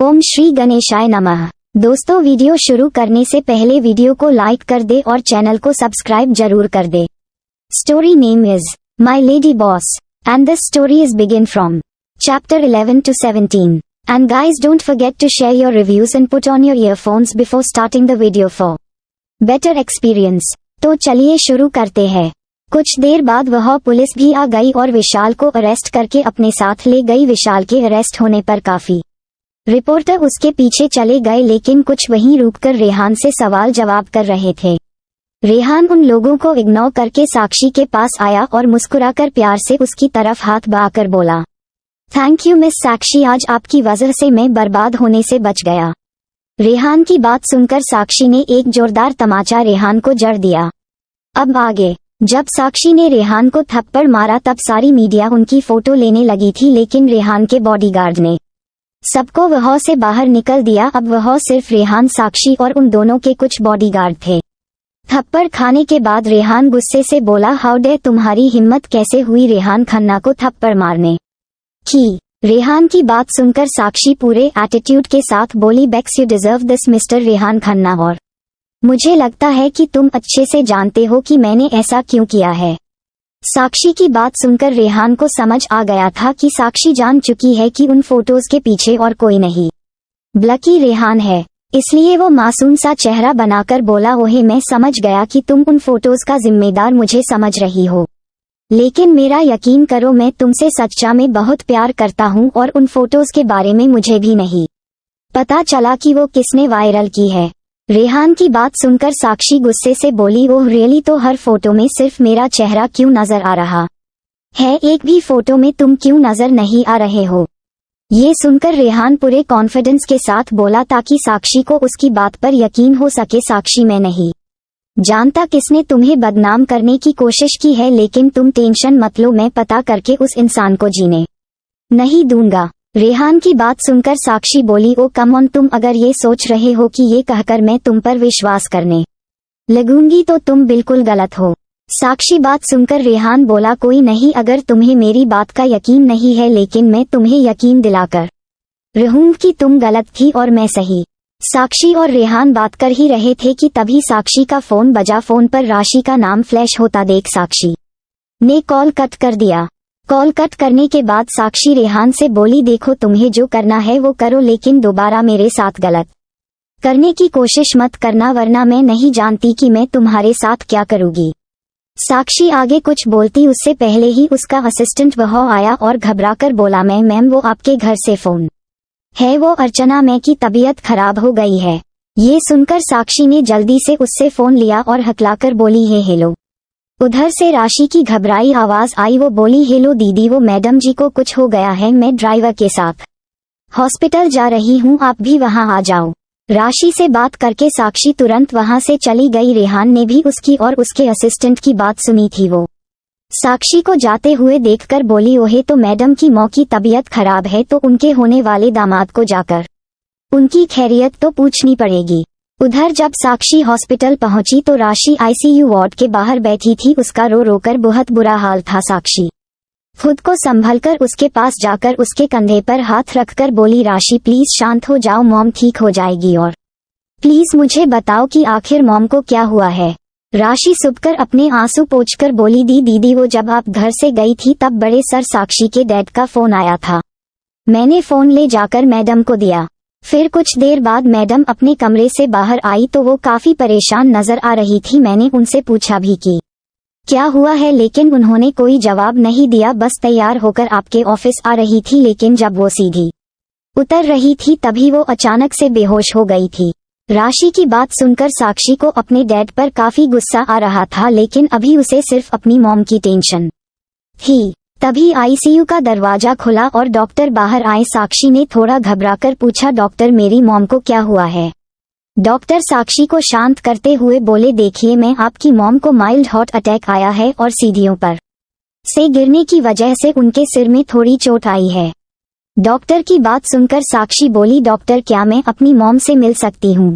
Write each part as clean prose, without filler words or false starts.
ओम श्री गणेशाय नमः। दोस्तों, वीडियो शुरू करने से पहले वीडियो को लाइक कर दे और चैनल को सब्सक्राइब जरूर कर दे। Story name is my lady boss and this story is begin from chapter 11 to 17. And guys, don't forget to share your reviews and put on your earphones before starting the video for better experience. तो चलिए शुरू करते हैं। कुछ देर बाद वह police भी आ गई और विशाल को अरेस्ट करके अपने साथ ले गई। विशाल के अरेस्ट होने पर काफी रिपोर्टर उसके पीछे चले गए, लेकिन कुछ वहीं रुककर रेहान से सवाल जवाब कर रहे थे। रेहान उन लोगों को इग्नोर करके साक्षी के पास आया और मुस्कुराकर प्यार से उसकी तरफ हाथ बढ़ाकर बोला, थैंक यू मिस साक्षी, आज आपकी वजह से मैं बर्बाद होने से बच गया। रेहान की बात सुनकर साक्षी ने एक जोरदार तमाचा रेहान को जड़ दिया। अब आगे, जब साक्षी ने रेहान को थप्पड़ मारा तब सारी मीडिया उनकी फोटो लेने लगी थी, लेकिन रेहान के बॉडीगार्ड ने सबको वहां से बाहर निकल दिया। अब वह सिर्फ रेहान, साक्षी और उन दोनों के कुछ बॉडीगार्ड थे। थप्पड़ खाने के बाद रेहान गुस्से से बोला, हाउ डे, तुम्हारी हिम्मत कैसे हुई रेहान खन्ना को थप्पड़ मारने की। रेहान की बात सुनकर साक्षी पूरे एटीट्यूड के साथ बोली, because you deserve this mister Rehan Khanna, और मुझे लगता है कि तुम अच्छे से जानते हो कि मैंने ऐसा क्यों किया है। साक्षी की बात सुनकर रेहान को समझ आ गया था कि साक्षी जान चुकी है कि उन फोटोज के पीछे और कोई नहीं बल्कि रेहान है। इसलिए वो मासूम सा चेहरा बनाकर बोला, ओहे, मैं समझ गया कि तुम उन फोटोज का जिम्मेदार मुझे समझ रही हो, लेकिन मेरा यकीन करो, मैं तुमसे सच्चा में बहुत प्यार करता हूँ और उन फोटोज के बारे में मुझे भी नहीं पता चला कि वो किसने वायरल की है। रेहान की बात सुनकर साक्षी गुस्से से बोली, ओह रियली, तो हर फोटो में सिर्फ मेरा चेहरा क्यों नजर आ रहा है, एक भी फोटो में तुम क्यों नजर नहीं आ रहे हो। ये सुनकर रेहान पूरे कॉन्फिडेंस के साथ बोला ताकि साक्षी को उसकी बात पर यकीन हो सके, साक्षी, मैं नहीं जानता किसने तुम्हें बदनाम करने की कोशिश की है, लेकिन तुम टेंशन मत लो, मैं पता करके उस इंसान को जीने नहीं दूंगा। रेहान की बात सुनकर साक्षी बोली, ओ कम ऑन, तुम अगर ये सोच रहे हो कि ये कहकर मैं तुम पर विश्वास करने लगूंगी तो तुम बिल्कुल गलत हो। साक्षी बात सुनकर रेहान बोला, कोई नहीं, अगर तुम्हें मेरी बात का यकीन नहीं है, लेकिन मैं तुम्हें यकीन दिलाकर रहूंगी कि तुम गलत थी और मैं सही। साक्षी और रेहान बात कर ही रहे थे कि तभी साक्षी का फोन बजा। फोन पर राशि का नाम फ्लैश होता देख साक्षी ने कॉल कट कर दिया। कॉल कट करने के बाद साक्षी रेहान से बोली, देखो, तुम्हें जो करना है वो करो, लेकिन दोबारा मेरे साथ गलत करने की कोशिश मत करना, वरना मैं नहीं जानती कि मैं तुम्हारे साथ क्या करूंगी। साक्षी आगे कुछ बोलती उससे पहले ही उसका असिस्टेंट वहां आया और घबराकर बोला, मैम, वो आपके घर से फोन है, वो अर्चना मैम की तबीयत खराब हो गई है। ये सुनकर साक्षी ने जल्दी से उससे फोन लिया और हकलाकर बोली, हे हेलो। उधर से राशि की घबराई आवाज आई। वो बोली, हेलो दीदी, वो मैडम जी को कुछ हो गया है, मैं ड्राइवर के साथ हॉस्पिटल जा रही हूँ, आप भी वहाँ आ जाओ। राशि से बात करके साक्षी तुरंत वहाँ से चली गई। रेहान ने भी उसकी और उसके असिस्टेंट की बात सुनी थी। वो साक्षी को जाते हुए देखकर बोली, ओहे, तो मैडम की मौं की तबीयत खराब है, तो उनके होने वाले दामाद को जाकर उनकी खैरियत तो पूछनी पड़ेगी। उधर जब साक्षी हॉस्पिटल पहुंची तो राशि आईसीयू वार्ड के बाहर बैठी थी। उसका रो रोकर बहुत बुरा हाल था। साक्षी खुद को संभलकर उसके पास जाकर उसके कंधे पर हाथ रखकर बोली, राशि प्लीज शांत हो जाओ, मॉम ठीक हो जाएगी, और प्लीज मुझे बताओ कि आखिर मॉम को क्या हुआ है। राशि सुबकर अपने आंसू पोंछकर बोली, दीदी, वो जब आप घर से गई थी तब बड़े सर साक्षी के डैड का फोन आया था। मैंने फोन ले जाकर मैडम को दिया। फिर कुछ देर बाद मैडम अपने कमरे से बाहर आई तो वो काफी परेशान नजर आ रही थी। मैंने उनसे पूछा भी कि क्या हुआ है, लेकिन उन्होंने कोई जवाब नहीं दिया, बस तैयार होकर आपके ऑफिस आ रही थी, लेकिन जब वो सीधी उतर रही थी तभी वो अचानक से बेहोश हो गई थी। राशि की बात सुनकर साक्षी को अपने डैड पर काफी गुस्सा आ रहा था, लेकिन अभी उसे सिर्फ अपनी मॉम की टेंशन थी। तभी आईसीयू का दरवाजा खुला और डॉक्टर बाहर आए। साक्षी ने थोड़ा घबराकर पूछा, डॉक्टर, मेरी मॉम को क्या हुआ है। डॉक्टर साक्षी को शांत करते हुए बोले, देखिए, मैं आपकी मॉम को माइल्ड हार्ट अटैक आया है और सीढ़ियों पर से गिरने की वजह से उनके सिर में थोड़ी चोट आई है। डॉक्टर की बात सुनकर साक्षी बोली, डॉक्टर, क्या मैं अपनी मॉम से मिल सकती हूँ।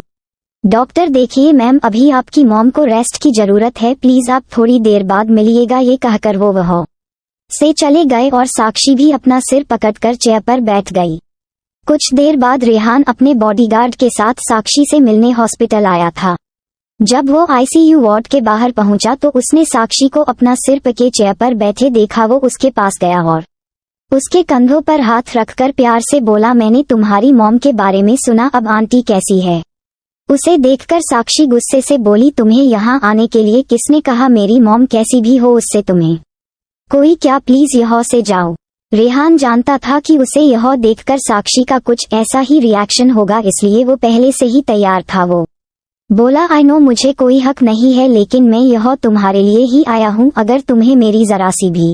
डॉक्टर, देखिए मैम, अभी आपकी मॉम को रेस्ट की जरूरत है, प्लीज आप थोड़ी देर बाद मिलिएगा। ये कहकर वो वहां से चले गए और साक्षी भी अपना सिर पकड़कर चेयर पर बैठ गई। कुछ देर बाद रेहान अपने बॉडीगार्ड के साथ साक्षी से मिलने हॉस्पिटल आया था। जब वो आईसीयू वार्ड के बाहर पहुंचा तो उसने साक्षी को अपना सिर के चेयर पर बैठे देखा। वो उसके पास गया और उसके कंधों पर हाथ रखकर प्यार से बोला, मैंने तुम्हारी मॉम के बारे में सुना, अब आंटी कैसी है? उसे देखकर साक्षी गुस्से से बोली, तुम्हें यहाँ आने के लिए किसने कहा? मेरी मॉम कैसी भी हो उससे तुम्हें कोई क्या, प्लीज यहाँ से जाओ। रेहान जानता था कि उसे यह देखकर साक्षी का कुछ ऐसा ही रिएक्शन होगा, इसलिए वो पहले से ही तैयार था। वो बोला, आई नो मुझे कोई हक नहीं है, लेकिन मैं यह तुम्हारे लिए ही आया हूँ। अगर तुम्हें मेरी जरा सी भी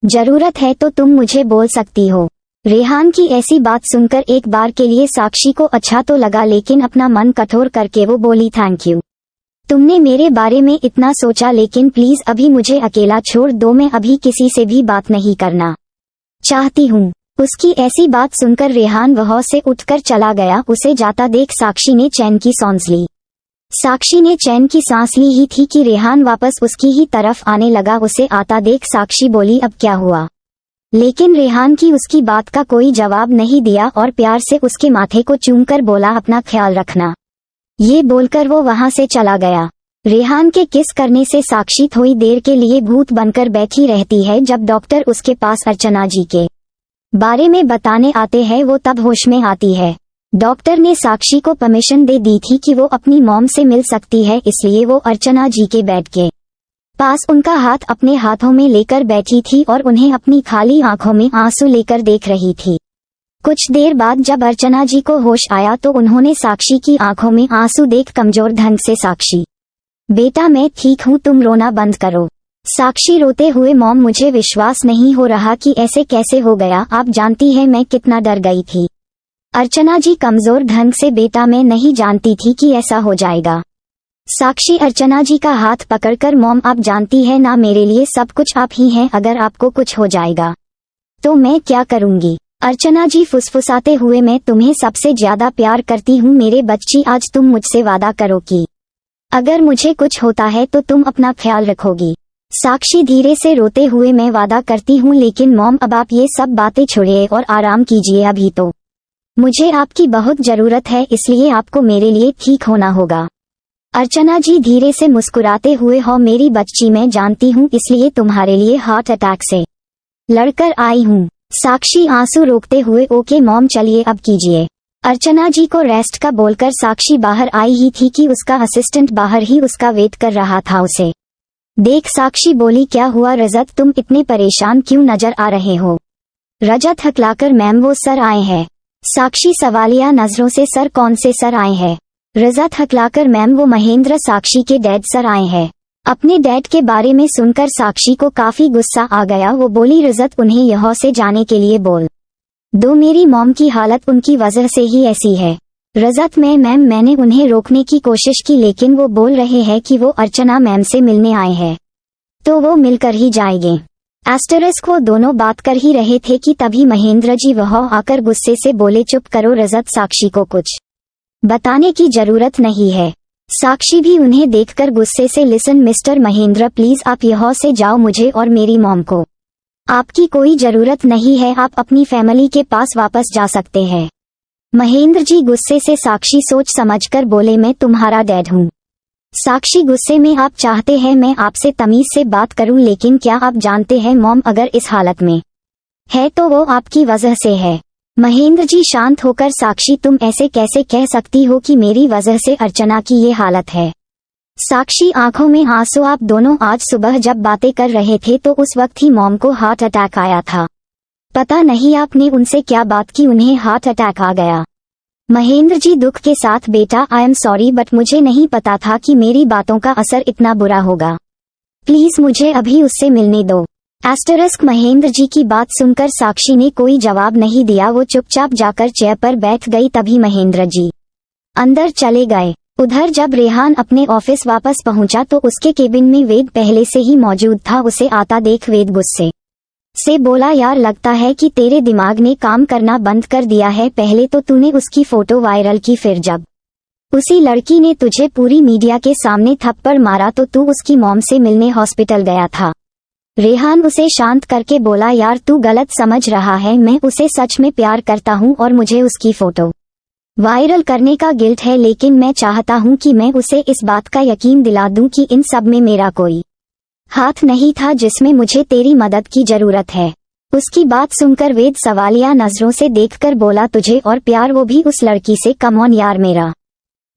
जरूरत है तो तुम मुझे बोल सकती हो। रेहान की ऐसी बात सुनकर एक बार के लिए साक्षी को अच्छा तो लगा, लेकिन अपना मन कठोर करके वो बोली, थैंक यू, तुमने मेरे बारे में इतना सोचा, लेकिन प्लीज अभी मुझे अकेला छोड़ दो, मैं अभी किसी से भी बात नहीं करना चाहती हूँ। उसकी ऐसी बात सुनकर रेहान वहां से उठकर चला गया। उसे जाता देख साक्षी ने चैन की सांस ली। साक्षी ने चैन की सांस ली ही थी कि रेहान वापस उसकी ही तरफ आने लगा। उसे आता देख साक्षी बोली, अब क्या हुआ? लेकिन रेहान की उसकी बात का कोई जवाब नहीं दिया और प्यार से उसके माथे को चूमकर बोला, अपना ख्याल रखना। ये बोलकर वो वहां से चला गया। रेहान के किस करने से साक्षी थोड़ी देर के लिए भूत बनकर बैठी रहती है। जब डॉक्टर उसके पास अर्चना जी के बारे में बताने आते हैं वो तब होश में आती है। डॉक्टर ने साक्षी को परमिशन दे दी थी कि वो अपनी मॉम से मिल सकती है, इसलिए वो अर्चना जी के बेड के पास उनका हाथ अपने हाथों में लेकर बैठी थी और उन्हें अपनी खाली आंखों में आंसू लेकर देख रही थी। कुछ देर बाद जब अर्चना जी को होश आया तो उन्होंने साक्षी की आंखों में आंसू देख कमजोर ढंग से, साक्षी बेटा मैं ठीक हूँ, तुम रोना बंद करो। साक्षी रोते हुए, मॉम मुझे विश्वास नहीं हो रहा कि ऐसे कैसे हो गया, आप जानती है मैं कितना डर गई थी। अर्चना जी कमजोर ढंग से, बेटा मैं नहीं जानती थी कि ऐसा हो जाएगा। साक्षी अर्चना जी का हाथ पकड़कर, मॉम आप जानती है ना मेरे लिए सब कुछ आप ही हैं, अगर आपको कुछ हो जाएगा तो मैं क्या करूंगी? अर्चना जी फुसफुसाते हुए, मैं तुम्हें सबसे ज्यादा प्यार करती हूँ मेरे बच्ची, आज तुम मुझसे वादा करो कि अगर मुझे कुछ होता है तो तुम अपना ख्याल रखोगी। साक्षी धीरे से रोते हुए, मैं वादा करती हूँ, लेकिन मॉम अब आप ये सब बातें छोड़िए और आराम कीजिए, अभी तो मुझे आपकी बहुत जरूरत है, इसलिए आपको मेरे लिए ठीक होना होगा। अर्चना जी धीरे से मुस्कुराते हुए, हो मेरी बच्ची मैं जानती हूँ, इसलिए तुम्हारे लिए हार्ट अटैक से लड़कर आई हूँ। साक्षी आंसू रोकते हुए, ओके मॉम चलिए अब कीजिए। अर्चना जी को रेस्ट का बोलकर साक्षी बाहर आई ही थी कि उसका असिस्टेंट बाहर ही उसका वेट कर रहा था। उसे देख साक्षी बोली, क्या हुआ रजत, तुम इतने परेशान क्यों नजर आ रहे हो? रजत हकलाकर, मैम वो सर आए हैं। साक्षी सवालिया नजरों से, सर कौन से सर आए हैं? रजत हकलाकर, मैम वो महेंद्र साक्षी के डैड सर आए हैं। अपने डैड के बारे में सुनकर साक्षी को काफी गुस्सा आ गया। वो बोली, रजत उन्हें यहाँ से जाने के लिए बोल दो, मेरी मॉम की हालत उनकी वजह से ही ऐसी है। रजत मैम मैंने उन्हें रोकने की कोशिश की, लेकिन वो बोल रहे हैं कि वो अर्चना मैम से मिलने आए हैं तो वो मिलकर ही जाएंगे। एस्टरिस्क वो दोनों बात कर ही रहे थे कि तभी महेंद्र जी वहां आकर गुस्से से बोले, चुप करो रजत, साक्षी को कुछ बताने की जरूरत नहीं है। साक्षी भी उन्हें देखकर गुस्से से, लिसन मिस्टर महेंद्र प्लीज आप यहाँ से जाओ, मुझे और मेरी मॉम को आपकी कोई जरूरत नहीं है, आप अपनी फैमिली के पास वापस जा सकते हैं। महेंद्र जी गुस्से से, साक्षी सोच समझकर बोले, मैं तुम्हारा डैड हूँ। साक्षी गुस्से में, आप चाहते हैं मैं आपसे तमीज से बात करूं, लेकिन क्या आप जानते हैं मॉम अगर इस हालत में है तो वो आपकी वजह से है। महेंद्र जी शांत होकर, साक्षी तुम ऐसे कैसे कह सकती हो कि मेरी वजह से अर्चना की ये हालत है? साक्षी आंखों में आंसू, आप दोनों आज सुबह जब बातें कर रहे थे तो उस वक्त ही मॉम को हार्ट अटैक आया था। पता नहीं आपने उनसे क्या बात की, उन्हें हार्ट अटैक आ गया। महेंद्र जी दुख के साथ, बेटा आई एम सॉरी बट मुझे नहीं पता था कि मेरी बातों का असर इतना बुरा होगा, प्लीज मुझे अभी उससे मिलने दो। एस्टरिस्क महेंद्र जी की बात सुनकर साक्षी ने कोई जवाब नहीं दिया, वो चुपचाप जाकर चेयर पर बैठ गई। तभी महेंद्र जी अंदर चले गए। उधर जब रेहान अपने ऑफिस वापस पहुंचा तो उसके केबिन में वेद पहले से ही मौजूद था। उसे आता देख वेद गुस्से से बोला, यार लगता है कि तेरे दिमाग ने काम करना बंद कर दिया है। पहले तो तूने उसकी फोटो वायरल की, फिर जब उसी लड़की ने तुझे पूरी मीडिया के सामने थप्पड़ मारा तो तू उसकी मॉम से मिलने हॉस्पिटल गया था। रेहान उसे शांत करके बोला, यार तू गलत समझ रहा है, मैं उसे सच में प्यार करता हूँ और मुझे उसकी फोटो वायरल करने का गिल्ट है, लेकिन मैं चाहता हूँ कि मैं उसे इस बात का यकीन दिला दूँ कि इन सब में मेरा कोई हाथ नहीं था, जिसमें मुझे तेरी मदद की जरूरत है। उसकी बात सुनकर वेद सवालिया नजरों से देखकर बोला, तुझे और प्यार, वो भी उस लड़की से? कम ऑन यार, मेरा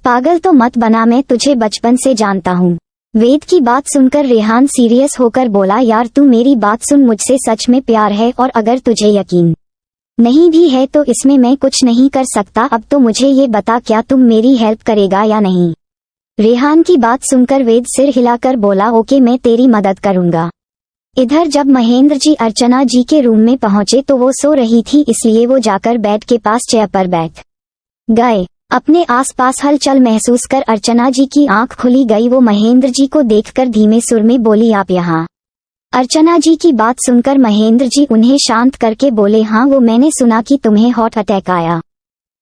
पागल तो मत बना, मैं तुझे बचपन से जानता हूँ। वेद की बात सुनकर रेहान सीरियस होकर बोला, यार तू मेरी बात सुन, मुझसे सच में प्यार है और अगर तुझे यकीन नहीं भी है तो इसमें मैं कुछ नहीं कर सकता। अब तो मुझे ये बता, क्या तुम मेरी हेल्प करेगा या नहीं? रेहान की बात सुनकर वेद सिर हिलाकर बोला, ओके मैं तेरी मदद करूंगा। इधर जब महेंद्र जी अर्चना जी के रूम में पहुंचे तो वो सो रही थी, इसलिए वो जाकर बेड के पास चेयर पर बैठ गए। अपने आसपास हलचल महसूस कर अर्चना जी की आंख खुली गई। वो महेंद्र जी को देखकर धीमे सुर में बोली, आप यहाँ? अर्चना जी की बात सुनकर महेंद्र जी उन्हें शांत करके बोले, हाँ वो मैंने सुना कि तुम्हें हार्ट अटैक आया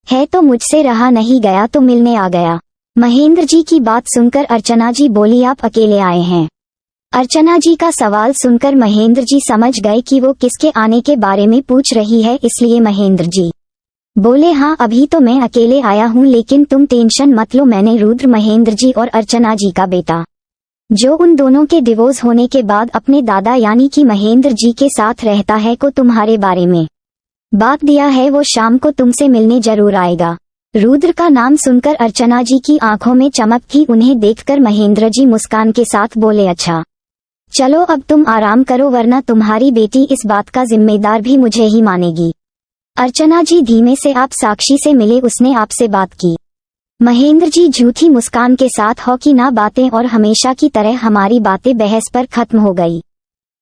है तो मुझसे रहा नहीं गया तो मिलने आ गया। महेंद्र जी की बात सुनकर अर्चना जी बोली, आप अकेले आए हैं? अर्चना जी का सवाल सुनकर महेंद्र जी समझ गए कि वो किसके आने के बारे में पूछ रही है, इसलिए महेंद्र जी बोले, हाँ अभी तो मैं अकेले आया हूँ, लेकिन तुम टेंशन मत लो, मैंने रुद्र, महेंद्र जी और अर्चना जी का बेटा, जो उन दोनों के डिवोर्स होने के बाद अपने दादा यानी कि महेंद्र जी के साथ रहता है, को तुम्हारे बारे में बात दिया है। वो शाम को तुमसे मिलने जरूर आएगा। रुद्र का नाम सुनकर अर्चना जी की आंखों में चमक थी। उन्हें देखकर महेंद्र जी मुस्कान के साथ बोले, अच्छा चलो अब तुम आराम करो, वरना तुम्हारी बेटी इस बात का जिम्मेदार भी मुझे ही मानेगी। अर्चना जी धीमे से, आप साक्षी से मिले, उसने आपसे बात की? महेंद्र जी झूठी मुस्कान के साथ, हो कि ना बातें, और हमेशा की तरह हमारी बातें बहस पर खत्म हो गई।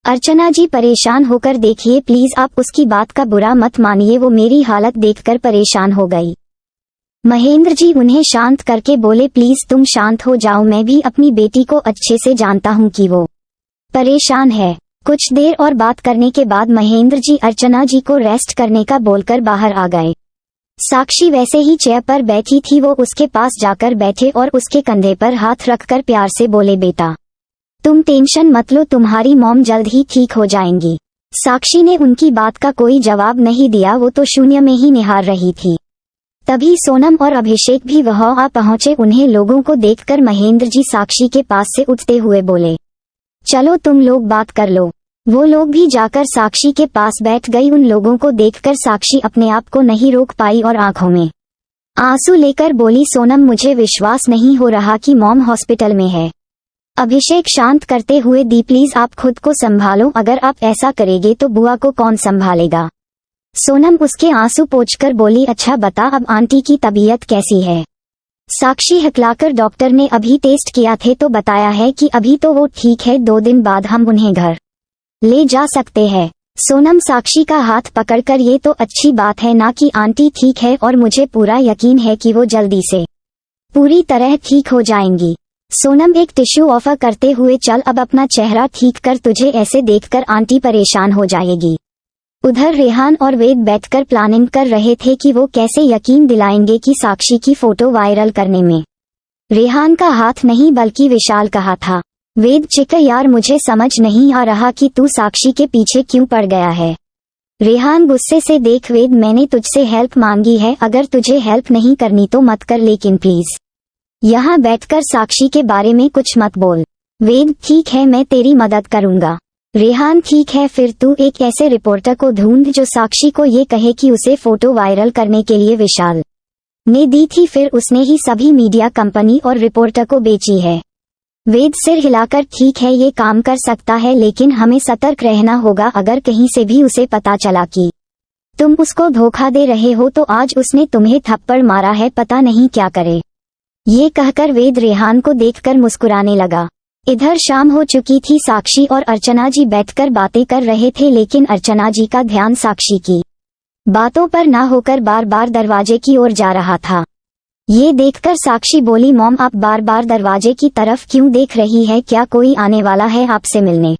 अर्चना जी परेशान होकर, देखिए प्लीज आप उसकी बात का बुरा मत मानिए, वो मेरी हालत देखकर परेशान हो गई। महेंद्र जी उन्हें शांत करके बोले, प्लीज तुम शांत हो जाओ, मैं भी अपनी बेटी को अच्छे से जानता हूँ कि वो परेशान है। कुछ देर और बात करने के बाद महेंद्र जी अर्चना जी को रेस्ट करने का बोलकर बाहर आ गए। साक्षी वैसे ही चेयर पर बैठी थी, वो उसके पास जाकर बैठे और उसके कंधे पर हाथ रखकर प्यार से बोले, बेटा तुम टेंशन मत लो, तुम्हारी मॉम जल्द ही ठीक हो जाएंगी। साक्षी ने उनकी बात का कोई जवाब नहीं दिया, वो तो शून्य में ही निहार रही थी। तभी सोनम और अभिषेक भी वहां आ पहुंचे। उन्हें लोगों को देखकर महेंद्र जी साक्षी के पास से उठते हुए बोले, चलो तुम लोग बात कर लो। वो लोग भी जाकर साक्षी के पास बैठ गई। उन लोगों को देखकर साक्षी अपने आप को नहीं रोक पाई और आंखों में आंसू लेकर बोली, सोनम मुझे विश्वास नहीं हो रहा कि मॉम हॉस्पिटल में है। अभिषेक शांत करते हुए, दी प्लीज आप खुद को संभालो, अगर आप ऐसा करेंगे तो बुआ को कौन संभालेगा? सोनम उसके आंसू पोंछकर बोली, अच्छा बता अब आंटी की तबीयत कैसी है? साक्षी हकलाकर, डॉक्टर ने अभी टेस्ट किया थे तो बताया है कि अभी तो वो ठीक है, 2 दिन बाद हम उन्हें घर ले जा सकते हैं। सोनम साक्षी का हाथ पकड़कर, ये तो अच्छी बात है ना कि आंटी ठीक है, और मुझे पूरा यकीन है कि वो जल्दी से पूरी तरह ठीक हो जाएंगी। सोनम एक टिश्यू ऑफर करते हुए, चल अब अपना चेहरा ठीक कर, तुझे ऐसे देखकर आंटी परेशान हो जाएगी। उधर रेहान और वेद बैठकर प्लानिंग कर रहे थे कि वो कैसे यकीन दिलाएंगे कि साक्षी की फोटो वायरल करने में रेहान का हाथ नहीं बल्कि विशाल का हाथ था। वेद चिका, यार मुझे समझ नहीं आ रहा कि तू साक्षी के पीछे क्यों पड़ गया है। रेहान गुस्से से, देख वेद मैंने तुझसे हेल्प मांगी है, अगर तुझे हेल्प नहीं करनी तो मत कर, लेकिन प्लीज यहाँ बैठकर साक्षी के बारे में कुछ मत बोल। वेद, ठीक है मैं तेरी मदद करूंगा। रेहान, ठीक है फिर तू एक ऐसे रिपोर्टर को ढूंढ जो साक्षी को ये कहे कि उसे फोटो वायरल करने के लिए विशाल ने दी थी, फिर उसने ही सभी मीडिया कंपनी और रिपोर्टर को बेची है। वेद सिर हिलाकर, ठीक है ये काम कर सकता है, लेकिन हमें सतर्क रहना होगा, अगर कहीं से भी उसे पता चला कि तुम उसको धोखा दे रहे हो तो आज उसने तुम्हें थप्पड़ मारा है, पता नहीं क्या करे। ये कहकर वेद रेहान को देखकर मुस्कुराने लगा। इधर शाम हो चुकी थी। साक्षी और अर्चना जी बैठकर बातें कर रहे थे, लेकिन अर्चना जी का ध्यान साक्षी की बातों पर ना होकर बार बार दरवाजे की ओर जा रहा था। ये देखकर साक्षी बोली, मॉम आप बार बार दरवाजे की तरफ क्यों देख रही है, क्या कोई आने वाला है आपसे मिलने?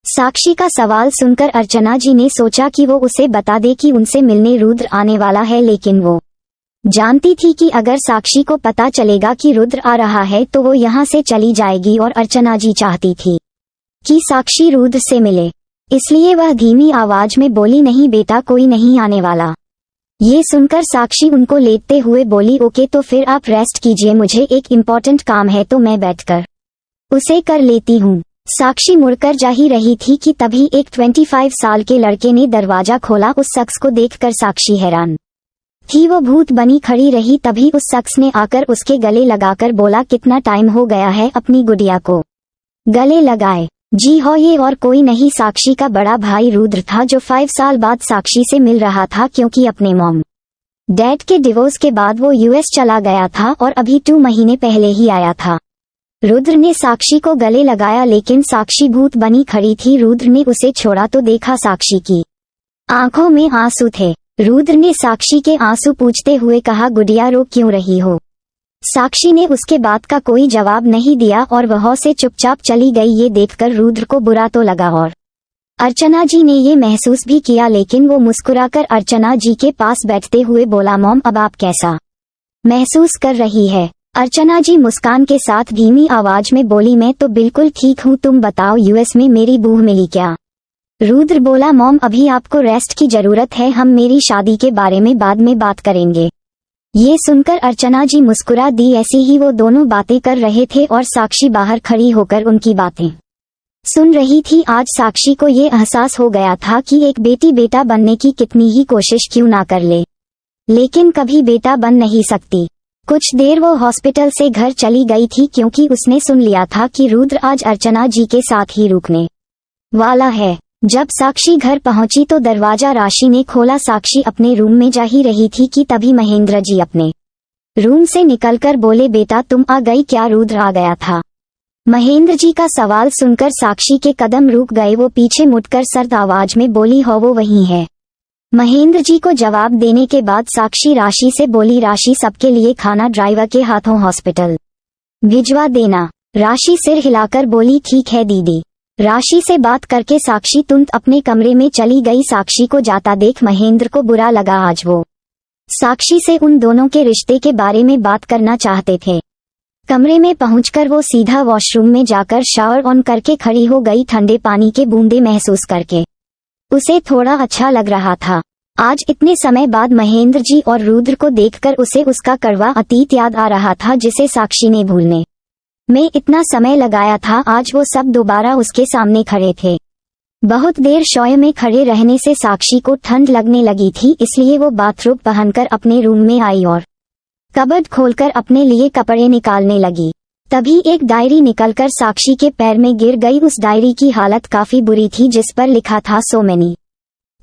साक्षी का सवाल सुनकर अर्चना जी ने सोचा कि वो उसे बता दे कि उनसे मिलने रुद्र आने वाला है, लेकिन वो जानती थी कि अगर साक्षी को पता चलेगा कि रुद्र आ रहा है तो वो यहाँ से चली जाएगी, और अर्चना जी चाहती थी कि साक्षी रुद्र से मिले, इसलिए वह धीमी आवाज में बोली, नहीं बेटा, कोई नहीं आने वाला। ये सुनकर साक्षी उनको लेटते हुए बोली, ओके तो फिर आप रेस्ट कीजिए, मुझे एक इम्पोर्टेंट काम है तो मैं बैठकर उसे कर लेती हूँ। साक्षी मुड़कर जा ही रही थी कि तभी एक 25 साल के लड़के ने दरवाजा खोला। उस शख्स को देखकर साक्षी हैरान थी, वो भूत बनी खड़ी रही। तभी उस शख्स ने आकर उसके गले लगाकर बोला, कितना टाइम हो गया है, अपनी गुड़िया को गले लगाए। जी हाँ, ये और कोई नहीं साक्षी का बड़ा भाई रुद्र था, जो 5 साल बाद साक्षी से मिल रहा था, क्योंकि अपने मॉम डैड के डिवोर्स के बाद वो यूएस चला गया था और अभी 2 महीने पहले ही आया था। रुद्र ने साक्षी को गले लगाया, लेकिन साक्षी भूत बनी खड़ी थी। रुद्र ने उसे छोड़ा तो देखा साक्षी की आंखों में आंसू थे। रुद्र ने साक्षी के आंसू पूछते हुए कहा, गुड़िया रो क्यों रही हो? साक्षी ने उसके बात का कोई जवाब नहीं दिया और वह से चुपचाप चली गई। ये देखकर रुद्र को बुरा तो लगा और अर्चना जी ने ये महसूस भी किया, लेकिन वो मुस्कुराकर अर्चना जी के पास बैठते हुए बोला, मॉम अब आप कैसा महसूस कर रही है? अर्चना जी मुस्कान के साथ धीमी आवाज में बोली, मैं तो बिल्कुल ठीक हूँ, तुम बताओ यूएस में मेरी बहू मिली क्या? रुद्र बोला, मॉम अभी आपको रेस्ट की जरूरत है, हम मेरी शादी के बारे में बाद में बात करेंगे। ये सुनकर अर्चना जी मुस्कुरा दी। ऐसी ही वो दोनों बातें कर रहे थे और साक्षी बाहर खड़ी होकर उनकी बातें सुन रही थी। आज साक्षी को ये एहसास हो गया था कि एक बेटी बेटा बनने की कितनी ही कोशिश क्यों ना कर ले, लेकिन कभी बेटा बन नहीं सकती। कुछ देर वो हॉस्पिटल से घर चली गई थी, क्योंकि उसने सुन लिया था कि रुद्र आज अर्चना जी के साथ ही रुकने वाला है। जब साक्षी घर पहुंची तो दरवाजा राशि ने खोला। साक्षी अपने रूम में जा ही रही थी कि तभी महेंद्र जी अपने रूम से निकलकर बोले, बेटा तुम आ गई क्या? रुद्र आ गया था। महेंद्र जी का सवाल सुनकर साक्षी के कदम रुक गए। वो पीछे मुड़कर सर्द आवाज में बोली, हो वो वही है। महेंद्र जी को जवाब देने के बाद साक्षी राशि से बोली, राशि सबके लिए खाना ड्राइवर के हाथों हॉस्पिटल भिजवा देना। राशि सिर हिलाकर बोली, ठीक है दीदी। राशि से बात करके साक्षी तुरंत अपने कमरे में चली गई। साक्षी को जाता देख महेंद्र को बुरा लगा। आज वो साक्षी से उन दोनों के रिश्ते के बारे में बात करना चाहते थे। कमरे में पहुंचकर वो सीधा वॉशरूम में जाकर शावर ऑन करके खड़ी हो गई, ठंडे पानी के बूंदे महसूस करके उसे थोड़ा अच्छा लग रहा था। आज इतने समय बाद महेंद्र जी और रुद्र को देखकर उसे उसका कड़वा अतीत याद आ रहा था, जिसे साक्षी ने भूलने में इतना समय लगाया था। आज वो सब दोबारा उसके सामने खड़े थे। बहुत देर शौय में खड़े रहने से साक्षी को ठंड लगने लगी थी, इसलिए वो बाथरूम पहनकर अपने रूम में आई और कबर्ड खोलकर अपने लिए कपड़े निकालने लगी। तभी एक डायरी निकलकर साक्षी के पैर में गिर गई। उस डायरी की हालत काफी बुरी थी, जिस पर लिखा था, so many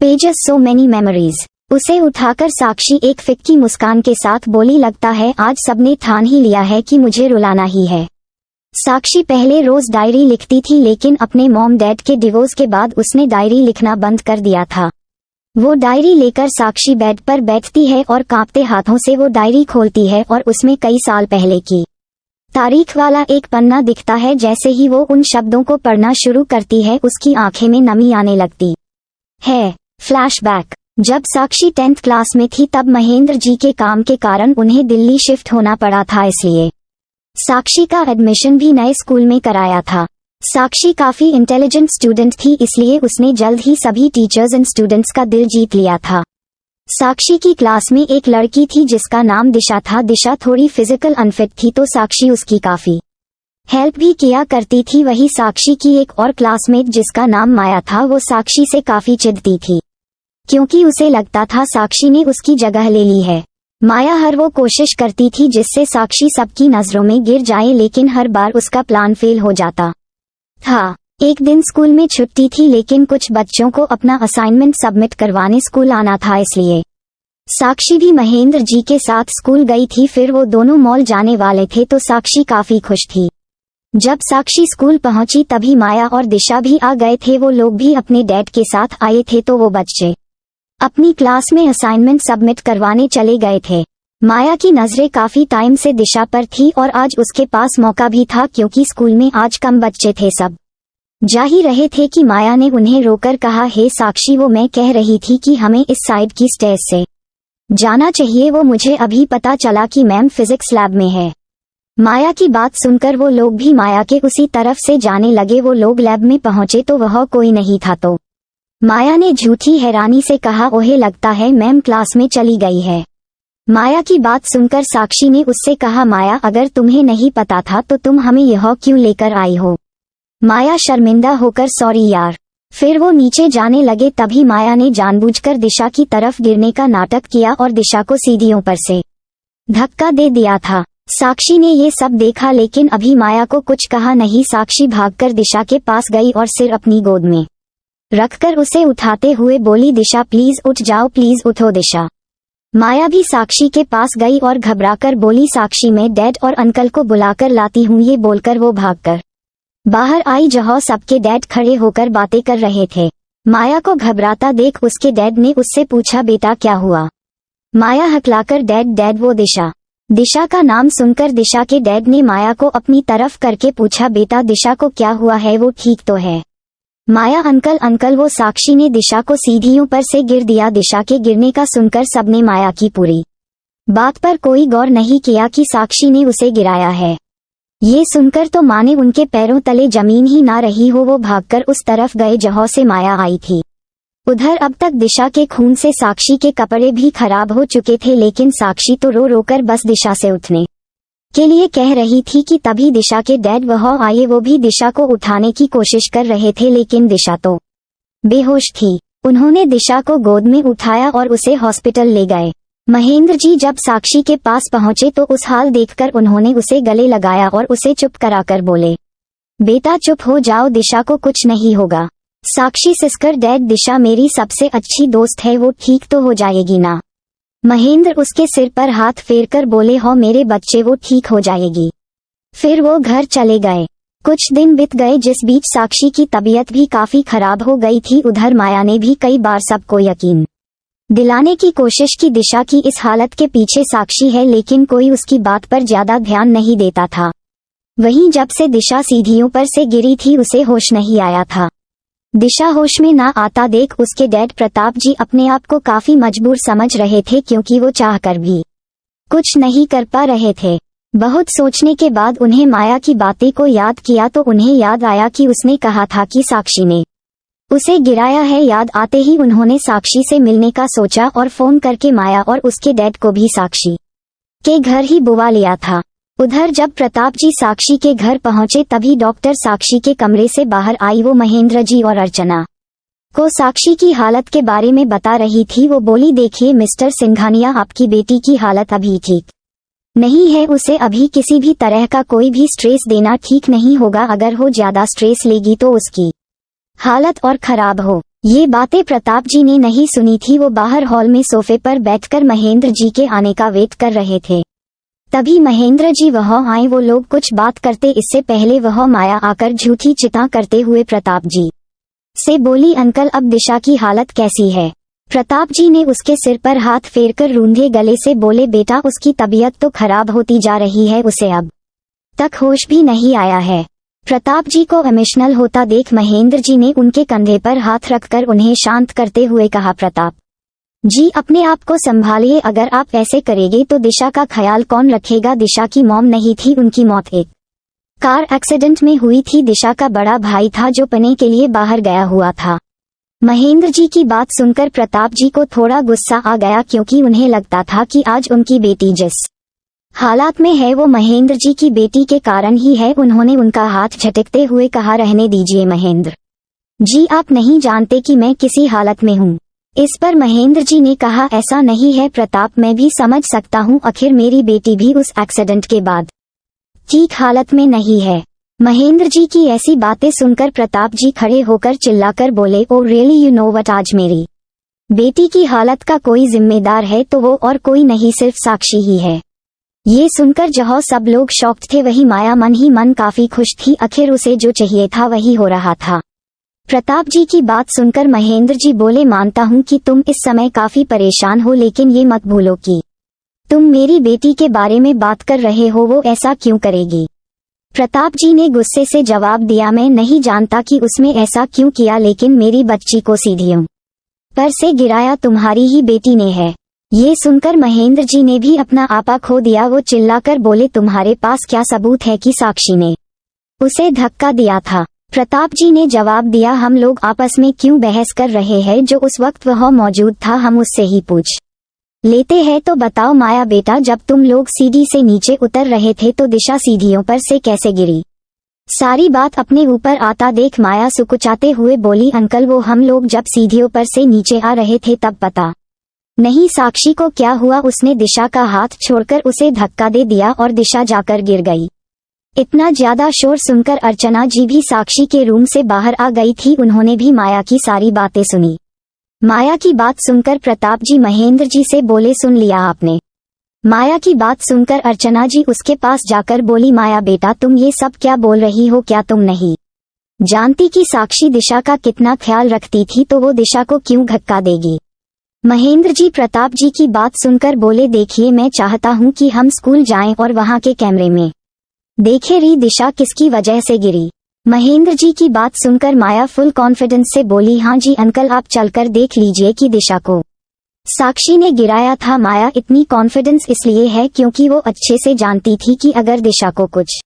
pages so many memories. उसे उठाकर साक्षी एक फिक्की मुस्कान के साथ बोली, लगता है आज सबने ठान ही लिया है कि मुझे रुलाना ही है। साक्षी पहले रोज डायरी लिखती थी, लेकिन अपने मॉम डैड के डिवोर्स के बाद उसने डायरी लिखना बंद कर दिया था। वो डायरी लेकर साक्षी बेड पर बैठती है और कांपते हाथों से वो डायरी खोलती है और उसमें कई साल पहले की तारीख वाला एक पन्ना दिखता है। जैसे ही वो उन शब्दों को पढ़ना शुरू करती है, उसकी आंखें में नमी आने लगती है। फ्लैशबैक। जब साक्षी 10th क्लास में थी तब महेंद्र जी के काम के कारण उन्हें दिल्ली शिफ्ट होना पड़ा था, इसलिए साक्षी का एडमिशन भी नए स्कूल में कराया था। साक्षी काफी इंटेलिजेंट स्टूडेंट थी, इसलिए उसने जल्द ही सभी टीचर्स एंड स्टूडेंट्स का दिल जीत लिया था। साक्षी की क्लास में एक लड़की थी जिसका नाम दिशा था। दिशा थोड़ी फिजिकल अनफिट थी, तो साक्षी उसकी काफी हेल्प भी किया करती थी। वही साक्षी की एक और क्लासमेट जिसका नाम माया था, वो साक्षी से काफी चिढ़ती थी, क्योंकि उसे लगता था साक्षी ने उसकी जगह ले ली है। माया हर वो कोशिश करती थी जिससे साक्षी सबकी नजरों में गिर जाए, लेकिन हर बार उसका प्लान फेल हो जाता था। एक दिन स्कूल में छुट्टी थी, लेकिन कुछ बच्चों को अपना असाइनमेंट सबमिट करवाने स्कूल आना था, इसलिए साक्षी भी महेंद्र जी के साथ स्कूल गई थी। फिर वो दोनों मॉल जाने वाले थे, तो साक्षी काफी खुश थी। जब साक्षी स्कूल पहुंची तभी माया और दिशा भी आ गए थे। वो लोग भी अपने डैड के साथ आए थे, तो वो बच्चे अपनी क्लास में असाइनमेंट सबमिट करवाने चले गए थे। माया की नजरें काफी टाइम से दिशा पर थी और आज उसके पास मौका भी था, क्योंकि स्कूल में आज कम बच्चे थे। सब जा ही रहे थे कि माया ने उन्हें रोकर कहा, हे साक्षी, वो मैं कह रही थी कि हमें इस साइड की स्टेज से जाना चाहिए। वो मुझे अभी पता चला कि मैम फिजिक्स लैब में है। माया की बात सुनकर वो लोग भी माया के उसी तरफ से जाने लगे। वो लोग लैब में पहुंचे तो वह कोई नहीं था। तो माया ने झूठी हैरानी से कहा, ओहे लगता है मैम क्लास में चली गई है। माया की बात सुनकर साक्षी ने उससे कहा, माया अगर तुम्हें नहीं पता था तो तुम हमें यह क्यों लेकर आई हो। माया शर्मिंदा होकर सॉरी यार। फिर वो नीचे जाने लगे। तभी माया ने जानबूझकर दिशा की तरफ गिरने का नाटक किया और दिशा को सीढ़ियों पर से धक्का दे दिया था। साक्षी ने ये सब देखा लेकिन अभी माया को कुछ कहा नहीं। साक्षी भागकर दिशा के पास गई और सिर अपनी गोद में रखकर उसे उठाते हुए बोली, दिशा प्लीज उठ जाओ, प्लीज उठो दिशा। माया भी साक्षी के पास गई और घबराकर बोली, साक्षी मैं डैड और अंकल को बुलाकर लाती हूँ। ये बोलकर वो भागकर बाहर आई जहाँ सबके डैड खड़े होकर बातें कर रहे थे। माया को घबराता देख उसके डैड ने उससे पूछा, बेटा क्या हुआ। माया हकलाकर डैड डैड। वो दिशा का नाम सुनकर दिशा के डैड ने माया को अपनी तरफ करके पूछा, बेटा दिशा को क्या हुआ है, वो ठीक तो है। माया अंकल अंकल। वो साक्षी ने दिशा को सीढ़ियों पर से गिर दिया। दिशा के गिरने का सुनकर सबने माया की पूरी बात पर कोई गौर नहीं किया कि साक्षी ने उसे गिराया है। ये सुनकर तो माने उनके पैरों तले जमीन ही ना रही हो। वो भागकर उस तरफ गए जहाँ से माया आई थी। उधर अब तक दिशा के खून से साक्षी के कपड़े भी खराब हो चुके थे लेकिन साक्षी तो रो रोकर बस दिशा से उठने के लिए कह रही थी कि तभी दिशा के डैड वहां आए। वो भी दिशा को उठाने की कोशिश कर रहे थे लेकिन दिशा तो बेहोश थी। उन्होंने दिशा को गोद में उठाया और उसे हॉस्पिटल ले गए। महेंद्र जी जब साक्षी के पास पहुंचे तो उस हाल देखकर उन्होंने उसे गले लगाया और उसे चुप कराकर बोले, बेटा चुप हो जाओ, दिशा को कुछ नहीं होगा। साक्षी सिसकर डैड दिशा मेरी सबसे अच्छी दोस्त है, वो ठीक तो हो जाएगी ना। महेंद्र उसके सिर पर हाथ फेरकर बोले, हो मेरे बच्चे वो ठीक हो जाएगी। फिर वो घर चले गए। कुछ दिन बीत गए जिस बीच साक्षी की तबीयत भी काफी खराब हो गई थी। उधर माया ने भी कई बार सबको यकीन दिलाने की कोशिश की दिशा की इस हालत के पीछे साक्षी है लेकिन कोई उसकी बात पर ज्यादा ध्यान नहीं देता था। वहीं जब से दिशा सीढ़ियों पर से गिरी थी उसे होश नहीं आया था। दिशा होश में ना आता देख उसके डैड प्रताप जी अपने आप को काफी मजबूर समझ रहे थे क्योंकि वो चाहकर भी कुछ नहीं कर पा रहे थे। बहुत सोचने के बाद उन्हें माया की बातें को याद किया तो उन्हें याद आया कि उसने कहा था कि साक्षी ने उसे गिराया है। याद आते ही उन्होंने साक्षी से मिलने का सोचा और फोन करके माया और उसके डैड को भी साक्षी के घर ही बुला लिया था। उधर जब प्रताप जी साक्षी के घर पहुंचे तभी डॉक्टर साक्षी के कमरे से बाहर आई। वो महेंद्र जी और अर्चना को साक्षी की हालत के बारे में बता रही थी। वो बोली, देखिए मिस्टर सिंघानिया, आपकी बेटी की हालत अभी ठीक नहीं है। उसे अभी किसी भी तरह का कोई भी स्ट्रेस देना ठीक नहीं होगा। अगर वो ज्यादा स्ट्रेस लेगी तो उसकी हालत और खराब हो। ये बातें प्रताप जी ने नहीं सुनी थी। वो बाहर हॉल में सोफे पर बैठकर महेंद्र जी के आने का वेट कर रहे थे। तभी महेंद्र जी वहां आए। वो लोग कुछ बात करते इससे पहले वह माया आकर झूठी चिता करते हुए प्रताप जी से बोली, अंकल अब दिशा की हालत कैसी है। प्रताप जी ने उसके सिर पर हाथ फेरकर रूंधे गले से बोले, बेटा उसकी तबीयत तो खराब होती जा रही है, उसे अब तक होश भी नहीं आया है। प्रताप जी को इमोशनल होता देख महेंद्र जी ने उनके कंधे पर हाथ रखकर उन्हें शांत करते हुए कहा, प्रताप जी अपने आप को संभालिए, अगर आप ऐसे करेंगे तो दिशा का ख्याल कौन रखेगा। दिशा की मॉम नहीं थी, उनकी मौत एक कार एक्सीडेंट में हुई थी। दिशा का बड़ा भाई था जो पढ़ने के लिए बाहर गया हुआ था। महेंद्र जी की बात सुनकर प्रताप जी को थोड़ा गुस्सा आ गया क्योंकि उन्हें लगता था कि आज उनकी बेटी जिस हालात में है वो महेंद्र जी की बेटी के कारण ही है। उन्होंने उनका हाथ झटकते हुए कहा, रहने दीजिए महेंद्र जी, आप नहीं जानते कि मैं किसी हालत में हूँ। इस पर महेंद्र जी ने कहा, ऐसा नहीं है प्रताप, मैं भी समझ सकता हूँ, आखिर मेरी बेटी भी उस एक्सीडेंट के बाद ठीक हालत में नहीं है। महेंद्र जी की ऐसी बातें सुनकर प्रताप जी खड़े होकर चिल्लाकर बोले, oh really you know what, आज मेरी बेटी की हालत का कोई जिम्मेदार है तो वो और कोई नहीं, सिर्फ साक्षी ही है। ये सुनकर जहाँ सब लोग शॉक्ड थे वही माया मन ही मन काफी खुश थी। आखिर उसे जो चाहिए था वही हो रहा था। प्रताप जी की बात सुनकर महेंद्र जी बोले, मानता हूँ कि तुम इस समय काफी परेशान हो लेकिन ये मत भूलो कि तुम मेरी बेटी के बारे में बात कर रहे हो, वो ऐसा क्यों करेगी। प्रताप जी ने गुस्से से जवाब दिया, मैं नहीं जानता कि उसमें ऐसा क्यों किया लेकिन मेरी बच्ची को सीढ़ियों पर से गिराया तुम्हारी ही बेटी ने है। ये सुनकर महेंद्र जी ने भी अपना आपा खो दिया। वो चिल्लाकर बोले, तुम्हारे पास क्या सबूत है कि साक्षी ने उसे धक्का दिया था? प्रताप जी ने जवाब दिया, हम लोग आपस में क्यों बहस कर रहे हैं, जो उस वक्त वह मौजूद था हम उससे ही पूछ लेते हैं। तो बताओ माया बेटा, जब तुम लोग सीढ़ी से नीचे उतर रहे थे तो दिशा सीढ़ियों पर से कैसे गिरी? सारी बात अपने ऊपर आता देख माया सुकुचाते हुए बोली, अंकल वो हम लोग जब सीढ़ियों पर से नीचे आ रहे थे तब पता नहीं साक्षी को क्या हुआ, उसने दिशा का हाथ छोड़कर उसे धक्का दे दिया और दिशा जाकर गिर गई। इतना ज्यादा शोर सुनकर अर्चना जी भी साक्षी के रूम से बाहर आ गई थी। उन्होंने भी माया की सारी बातें सुनी। माया की बात सुनकर प्रताप जी महेंद्र जी से बोले, सुन लिया आपने? माया की बात सुनकर अर्चना जी उसके पास जाकर बोली, माया बेटा तुम ये सब क्या बोल रही हो? क्या तुम नहीं जानती कि साक्षी दिशा का कितना ख्याल रखती थी, तो वो दिशा को क्यों धक्का देगी? महेंद्र जी प्रताप जी की बात सुनकर बोले, देखिए मैं चाहता हूँ कि हम स्कूल जाएं और वहाँ के कैमरे में देखे रही दिशा किसकी वजह से गिरी। महेंद्र जी की बात सुनकर माया फुल कॉन्फिडेंस से बोली, हाँ जी अंकल आप चलकर देख लीजिए कि दिशा को साक्षी ने गिराया था। माया इतनी कॉन्फिडेंस इसलिए है क्योंकि वो अच्छे से जानती थी कि अगर दिशा को कुछ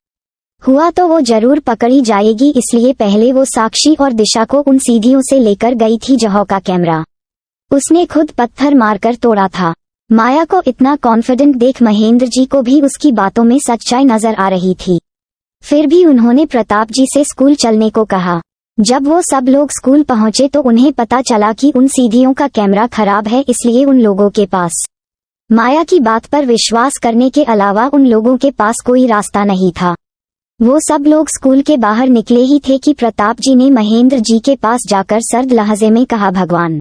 हुआ तो वो जरूर पकड़ी जाएगी, इसलिए पहले वो साक्षी और दिशा को उन सीढ़ियों से लेकर गई थी जहाँ का कैमरा उसने खुद पत्थर मारकर तोड़ा था। माया को इतना कॉन्फिडेंट देख महेंद्र जी को भी उसकी बातों में सच्चाई नजर आ रही थी। फिर भी उन्होंने प्रताप जी से स्कूल चलने को कहा। जब वो सब लोग स्कूल पहुंचे तो उन्हें पता चला कि उन सीढ़ियों का कैमरा खराब है, इसलिए उन लोगों के पास माया की बात पर विश्वास करने के अलावा उन लोगों के पास कोई रास्ता नहीं था। वो सब लोग स्कूल के बाहर निकले ही थे कि प्रताप जी ने महेंद्र जी के पास जाकर सर्द लहजे में कहा, भगवान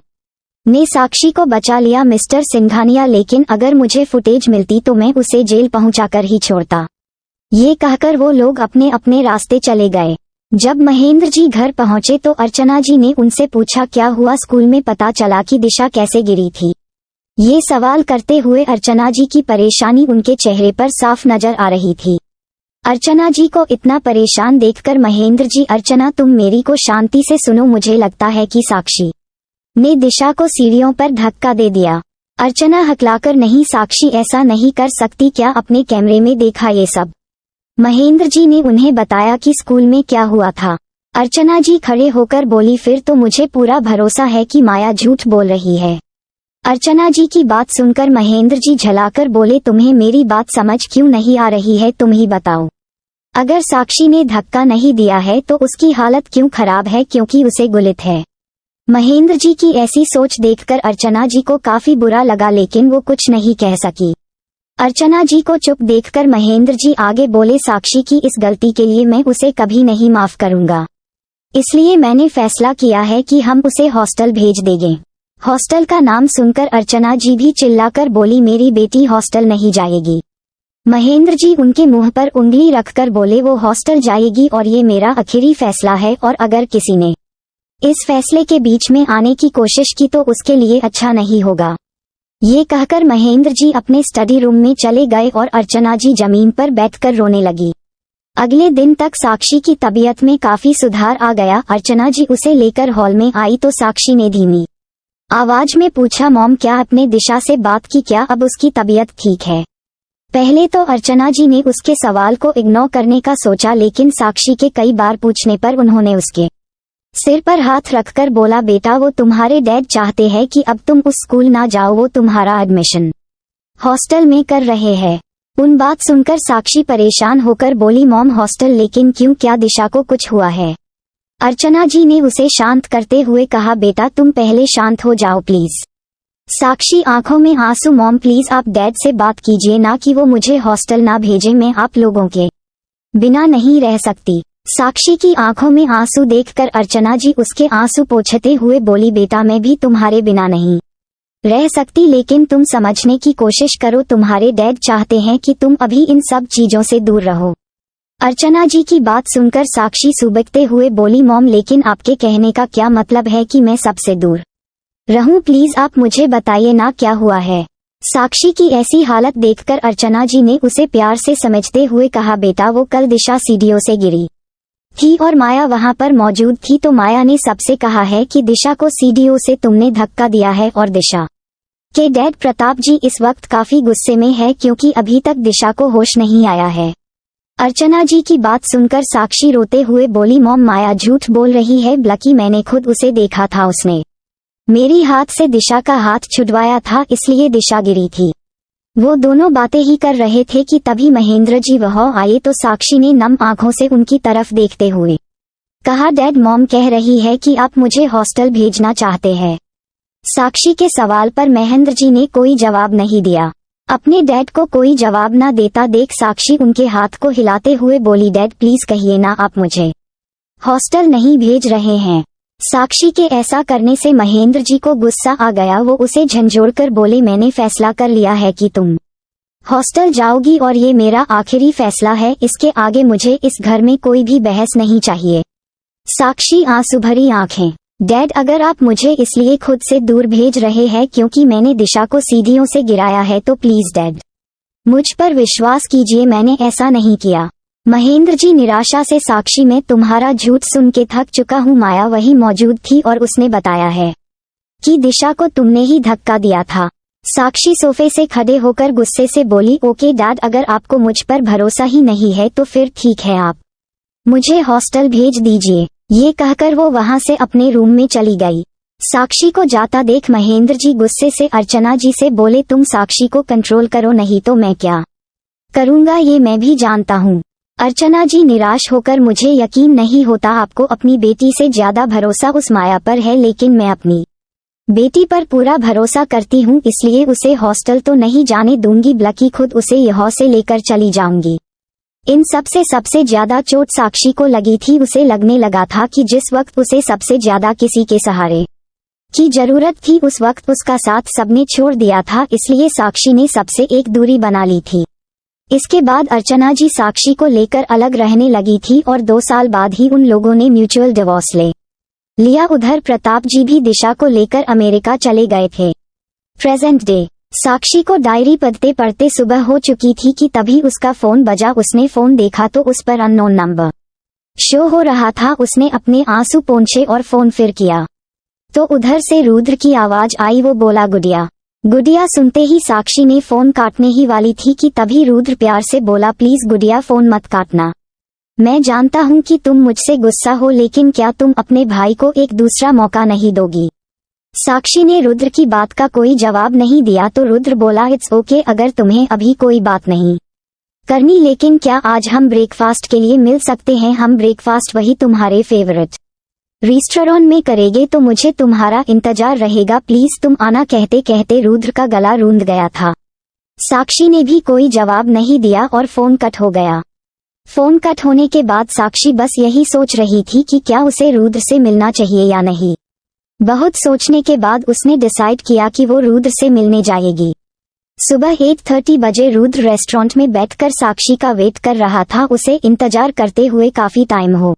ने साक्षी को बचा लिया मिस्टर सिंघानिया, लेकिन अगर मुझे फुटेज मिलती तो मैं उसे जेल पहुंचाकर ही छोड़ता। ये कहकर वो लोग अपने अपने रास्ते चले गए। जब महेंद्र जी घर पहुंचे तो अर्चना जी ने उनसे पूछा, क्या हुआ? स्कूल में पता चला कि दिशा कैसे गिरी थी? ये सवाल करते हुए अर्चना जी की परेशानी उनके चेहरे पर साफ नजर आ रही थी। अर्चना जी को इतना परेशान देखकर महेंद्र जी, अर्चना तुम मेरी को शांति से सुनो, मुझे लगता है कि साक्षी ने दिशा को सीढ़ियों पर धक्का दे दिया। अर्चना हकलाकर, नहीं साक्षी ऐसा नहीं कर सकती, क्या अपने कैमरे में देखा ये सब? महेंद्र जी ने उन्हें बताया कि स्कूल में क्या हुआ था। अर्चना जी खड़े होकर बोली, फिर तो मुझे पूरा भरोसा है कि माया झूठ बोल रही है। अर्चना जी की बात सुनकर महेंद्र जी झलाकर बोले, तुम्हें मेरी बात समझ क्यों नहीं आ रही है? तुम ही बताओ, अगर साक्षी ने धक्का नहीं दिया है तो उसकी हालत क्यों खराब है? क्योंकि उसे गुलित है। महेंद्र जी की ऐसी सोच देखकर अर्चना जी को काफी बुरा लगा, लेकिन वो कुछ नहीं कह सकी। अर्चना जी को चुप देखकर महेंद्र जी आगे बोले, साक्षी की इस गलती के लिए मैं उसे कभी नहीं माफ करूंगा, इसलिए मैंने फैसला किया है कि हम उसे हॉस्टल भेज देंगे। हॉस्टल का नाम सुनकर अर्चना जी भी चिल्लाकर बोली, मेरी बेटी हॉस्टल नहीं जाएगी। महेंद्र जी उनके मुंह पर उंगली रखकर बोले, वो हॉस्टल जाएगी और ये मेरा आखिरी फैसला है, और अगर किसी ने इस फैसले के बीच में आने की कोशिश की तो उसके लिए अच्छा नहीं होगा। ये कहकर महेंद्र जी अपने स्टडी रूम में चले गए और अर्चना जी जमीन पर बैठकर रोने लगी। अगले दिन तक साक्षी की तबीयत में काफी सुधार आ गया। अर्चना जी उसे लेकर हॉल में आई तो साक्षी ने धीमी आवाज में पूछा, मॉम क्या आपने दिशा से बात की? क्या अब उसकी तबीयत ठीक है? पहले तो अर्चना जी ने उसके सवाल को इग्नोर करने का सोचा, लेकिन साक्षी के कई बार पूछने पर उन्होंने उसके सिर पर हाथ रखकर बोला, बेटा वो तुम्हारे डैड चाहते हैं कि अब तुम उस स्कूल ना जाओ, वो तुम्हारा एडमिशन हॉस्टल में कर रहे हैं। उन बात सुनकर साक्षी परेशान होकर बोली, मॉम हॉस्टल लेकिन क्यों? क्या दिशा को कुछ हुआ है? अर्चना जी ने उसे शांत करते हुए कहा, बेटा तुम पहले शांत हो जाओ प्लीज। साक्षी आंखों में आंसू, मॉम प्लीज आप डैड से बात कीजिए ना कि वो मुझे हॉस्टल ना भेजे, मैं आप लोगों के बिना नहीं रह सकती। साक्षी की आंखों में आंसू देखकर अर्चना जी उसके आंसू पोंछते हुए बोली, बेटा मैं भी तुम्हारे बिना नहीं रह सकती, लेकिन तुम समझने की कोशिश करो, तुम्हारे डैड चाहते हैं कि तुम अभी इन सब चीजों से दूर रहो। अर्चना जी की बात सुनकर साक्षी सुबकते हुए बोली, मॉम लेकिन आपके कहने का क्या मतलब है कि मैं सबसे दूर रहूं? प्लीज आप मुझे बताइए ना क्या हुआ है। साक्षी की ऐसी हालत देखकर अर्चना जी ने उसे प्यार से समझते हुए कहा, बेटा वो कल दिशा सीढ़ियों से गिरी थी और माया वहां पर मौजूद थी, तो माया ने सबसे कहा है कि दिशा को सीढ़ियों से तुमने धक्का दिया है और दिशा कि डैड प्रताप जी इस वक्त काफी गुस्से में है क्योंकि अभी तक दिशा को होश नहीं आया है। अर्चना जी की बात सुनकर साक्षी रोते हुए बोली, मॉम माया झूठ बोल रही है, ब्लकी मैंने खुद उसे देखा था, उसने मेरी हाथ से दिशा का हाथ छुड़वाया था, इसलिए दिशा गिरी थी। वो दोनों बातें ही कर रहे थे कि तभी महेंद्र जी वहां आए तो साक्षी ने नम आंखों से उनकी तरफ देखते हुए कहा, डैड मॉम कह रही है कि आप मुझे हॉस्टल भेजना चाहते हैं। साक्षी के सवाल पर महेंद्र जी ने कोई जवाब नहीं दिया। अपने डैड को कोई जवाब न देता देख साक्षी उनके हाथ को हिलाते हुए बोली, डैड प्लीज कहिए ना आप मुझे हॉस्टल नहीं भेज रहे हैं। साक्षी के ऐसा करने से महेंद्र जी को गुस्सा आ गया। वो उसे झंझोड़कर बोले, मैंने फैसला कर लिया है कि तुम हॉस्टल जाओगी और ये मेरा आखिरी फैसला है, इसके आगे मुझे इस घर में कोई भी बहस नहीं चाहिए। साक्षी आंसू भरी आंखें, डैड अगर आप मुझे इसलिए खुद से दूर भेज रहे हैं क्योंकि मैंने दिशा को सीढ़ियों से गिराया है तो प्लीज डैड मुझ पर विश्वास कीजिए, मैंने ऐसा नहीं किया। महेंद्र जी निराशा से, साक्षी मैं तुम्हारा झूठ सुन के थक चुका हूँ, माया वही मौजूद थी और उसने बताया है कि दिशा को तुमने ही धक्का दिया था। साक्षी सोफे से खड़े होकर गुस्से से बोली, ओके डैड अगर आपको मुझ पर भरोसा ही नहीं है तो फिर ठीक है, आप मुझे हॉस्टल भेज दीजिए। ये कहकर वो वहां से अपने रूम में चली गई। साक्षी को जाता देख महेंद्र जी गुस्से से अर्चना जी से बोले, तुम साक्षी को कंट्रोल करो, नहीं तो मैं क्या करूँगा ये मैं भी जानता हूँ। अर्चना जी निराश होकर, मुझे यकीन नहीं होता आपको अपनी बेटी से ज्यादा भरोसा उस माया पर है, लेकिन मैं अपनी बेटी पर पूरा भरोसा करती हूँ, इसलिए उसे हॉस्टल तो नहीं जाने दूंगी, बल्कि खुद उसे यहाँ से लेकर चली जाऊंगी। इन सबसे सबसे ज्यादा चोट साक्षी को लगी थी। उसे लगने लगा था कि जिस वक्त उसे सबसे ज्यादा किसी के सहारे की जरूरत थी उस वक्त उसका साथ सबने छोड़ दिया था, इसलिए साक्षी ने सबसे एक दूरी बना ली थी। इसके बाद अर्चना जी साक्षी को लेकर अलग रहने लगी थी और 2 साल बाद ही उन लोगों ने म्यूचुअल डिवोर्स ले लिया। उधर प्रताप जी भी दिशा को लेकर अमेरिका चले गए थे। प्रेजेंट डे, साक्षी को डायरी पढ़ते पढ़ते सुबह हो चुकी थी कि तभी उसका फोन बजा। उसने फोन देखा तो उस पर अननोन नंबर शो हो रहा था। उसने अपने आंसू पोंछे और फोन फिर किया तो उधर से रुद्र की आवाज आई। वो बोला, गुड़िया। गुड़िया सुनते ही साक्षी ने फोन काटने ही वाली थी कि तभी रुद्र प्यार से बोला, प्लीज गुड़िया फोन मत काटना, मैं जानता हूँ कि तुम मुझसे गुस्सा हो, लेकिन क्या तुम अपने भाई को एक दूसरा मौका नहीं दोगी। साक्षी ने रुद्र की बात का कोई जवाब नहीं दिया तो रुद्र बोला, इट्स ओके अगर तुम्हें अभी कोई बात नहीं करनी, लेकिन क्या आज हम ब्रेकफास्ट के लिए मिल सकते हैं। हम ब्रेकफास्ट वही तुम्हारे फेवरेट रेस्टोरेंट में करेंगे तो मुझे तुम्हारा इंतजार रहेगा, प्लीज तुम आना। कहते कहते रुद्र का गला रूंध गया था। साक्षी ने भी कोई जवाब नहीं दिया और फोन कट हो गया। फोन कट होने के बाद साक्षी बस यही सोच रही थी कि क्या उसे रुद्र से मिलना चाहिए या नहीं। बहुत सोचने के बाद उसने डिसाइड किया कि वो रुद्र से मिलने जाएगी। सुबह 8:30 बजे रुद्र रेस्टोरेंट में बैठकर साक्षी का वेट कर रहा था। उसे इंतजार करते हुए काफी टाइम हो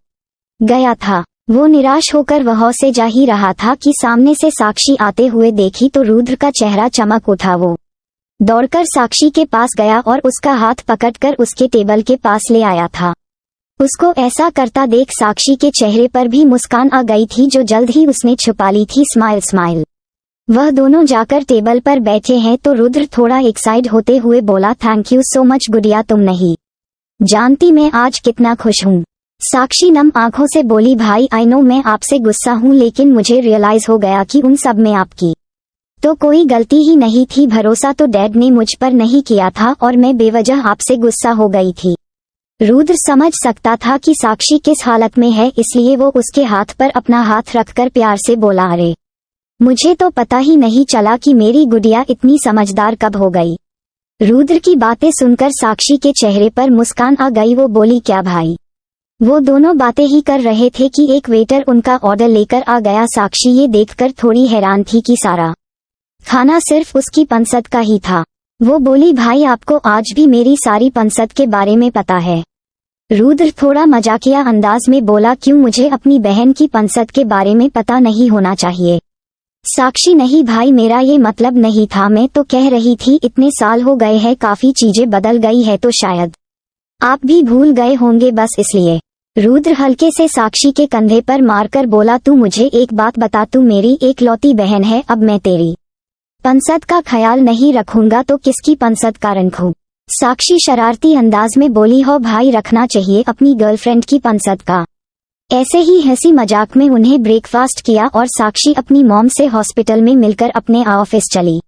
गया था। वो निराश होकर वहां से जा ही रहा था कि सामने से साक्षी आते हुए देखी तो रुद्र का चेहरा चमक उठा। वो दौड़कर साक्षी के पास गया और उसका हाथ पकड़कर उसके टेबल के पास ले आया था। उसको ऐसा करता देख साक्षी के चेहरे पर भी मुस्कान आ गई थी, जो जल्द ही उसने छुपा ली थी। स्माइल। वह दोनों जाकर टेबल पर बैठे हैं तो रुद्र थोड़ा एक्साइट होते हुए बोला, थैंक यू सो मच गुड़िया, तुम नहीं जानती मैं आज कितना खुश हूँ। साक्षी नम आंखों से बोली, भाई आई नो मैं आपसे गुस्सा हूँ, लेकिन मुझे रियलाइज हो गया कि उन सब में आपकी तो कोई गलती ही नहीं थी। भरोसा तो डैड ने मुझ पर नहीं किया था और मैं बेवजह आपसे गुस्सा हो गई थी। रुद्र समझ सकता था कि साक्षी किस हालत में है, इसलिए वो उसके हाथ पर अपना हाथ रखकर प्यार से बोला, अरे मुझे तो पता ही नहीं चला कि मेरी गुड़िया इतनी समझदार कब हो गई। रुद्र की बातें सुनकर साक्षी के चेहरे पर मुस्कान आ गई। वो बोली, क्या भाई। वो दोनों बातें ही कर रहे थे कि एक वेटर उनका ऑर्डर लेकर आ गया। साक्षी ये देखकर थोड़ी हैरान थी कि सारा खाना सिर्फ उसकी पसंद का ही था। वो बोली, भाई आपको आज भी मेरी सारी पसंद के बारे में पता है। रुद्र थोड़ा मजाकिया अंदाज में बोला, क्यों, मुझे अपनी बहन की पसंद के बारे में पता नहीं होना चाहिए। साक्षी, नहीं भाई मेरा ये मतलब नहीं था, मैं तो कह रही थी इतने साल हो गए हैं, काफी चीजें बदल गई है तो शायद आप भी भूल गए होंगे, बस इसलिए। रुद्र हल्के से साक्षी के कंधे पर मारकर बोला, तू मुझे एक बात बता, तू मेरी एकलौती बहन है, अब मैं तेरी पंसद का ख्याल नहीं रखूंगा तो किसकी पंसद का रखूं? साक्षी शरारती अंदाज में बोली, हो भाई, रखना चाहिए अपनी गर्लफ्रेंड की पंसद का। ऐसे ही हंसी मजाक में उन्हें ब्रेकफास्ट किया और साक्षी अपनी मॉम से हॉस्पिटल में मिलकर अपने ऑफिस चली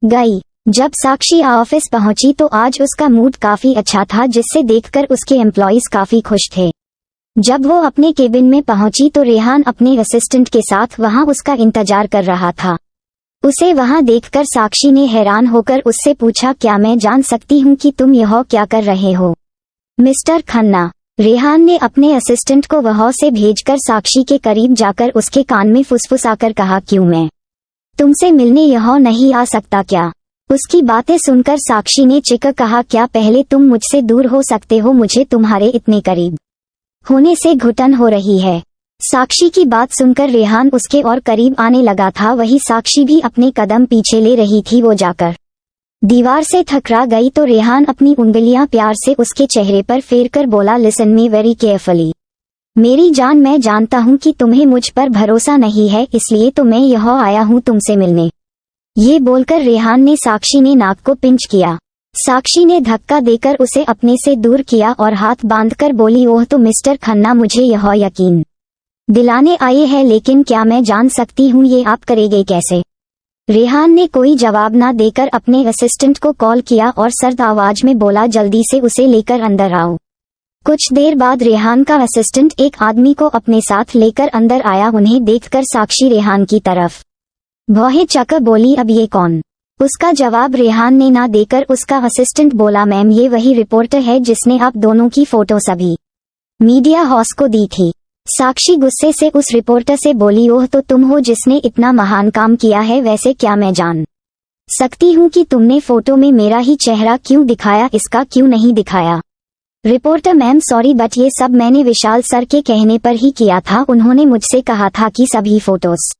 गई। जब साक्षी ऑफिस पहुंची तो आज उसका मूड काफी अच्छा था, जिससे देखकर उसके एम्प्लॉइज काफी खुश थे। जब वो अपने केबिन में पहुंची तो रेहान अपने असिस्टेंट के साथ वहां उसका इंतजार कर रहा था। उसे वहां देखकर साक्षी ने हैरान होकर उससे पूछा, क्या मैं जान सकती हूं कि तुम यह क्या कर रहे हो? मिस्टर खन्ना, रेहान ने अपने असिस्टेंट को वहां से भेजकर साक्षी के करीब जाकर उसके कान में फुसफुसाकर कहा, क्यों मैं तुमसे मिलने यहाँ नहीं आ सकता क्या? उसकी बातें सुनकर साक्षी ने चिढ़कर कहा, क्या पहले तुम मुझसे दूर हो सकते हो? मुझे तुम्हारे इतने करीब होने से घुटन हो रही है। साक्षी की बात सुनकर रेहान उसके और करीब आने लगा था। वही साक्षी भी अपने कदम पीछे ले रही थी। वो जाकर दीवार से टकरा गई तो रेहान अपनी उंगलियां प्यार से उसके चेहरे पर फेरकर बोला, लिसन मी वेरी केयरफुली। मेरी जान, मैं जानता हूं कि तुम्हें मुझ पर भरोसा नहीं है, इसलिए तो मैं यहाँ आया हूं तुमसे मिलने। ये बोलकर रेहान ने साक्षी ने नाक को पिंच किया। साक्षी ने धक्का देकर उसे अपने से दूर किया और हाथ बांधकर बोली, ओह तो मिस्टर खन्ना, मुझे यह यकीन दिलाने आए हैं, लेकिन क्या मैं जान सकती हूँ ये आप करेंगे कैसे? रेहान ने कोई जवाब न देकर अपने असिस्टेंट को कॉल किया और सर्द आवाज में बोला, जल्दी से उसे लेकर अंदर आओ। कुछ देर बाद रेहान का असिस्टेंट एक आदमी को अपने साथ लेकर अंदर आया। उन्हें देखकर साक्षी रेहान की तरफ भौहे चकर बोली, अब ये कौन? उसका जवाब रेहान ने ना देकर उसका असिस्टेंट बोला, मैम, ये वही रिपोर्टर है जिसने आप दोनों की फोटो सभी मीडिया हाउस को दी थी। साक्षी गुस्से से उस रिपोर्टर से बोली, ओह तो तुम हो जिसने इतना महान काम किया है। वैसे क्या मैं जान सकती हूँ कि तुमने फोटो में मेरा ही चेहरा क्यों दिखाया, इसका क्यों नहीं दिखाया? रिपोर्टर, मैम सॉरी, बट ये सब मैंने विशाल सर के कहने पर ही किया था। उन्होंने मुझसे कहा था कि सभी फोटोज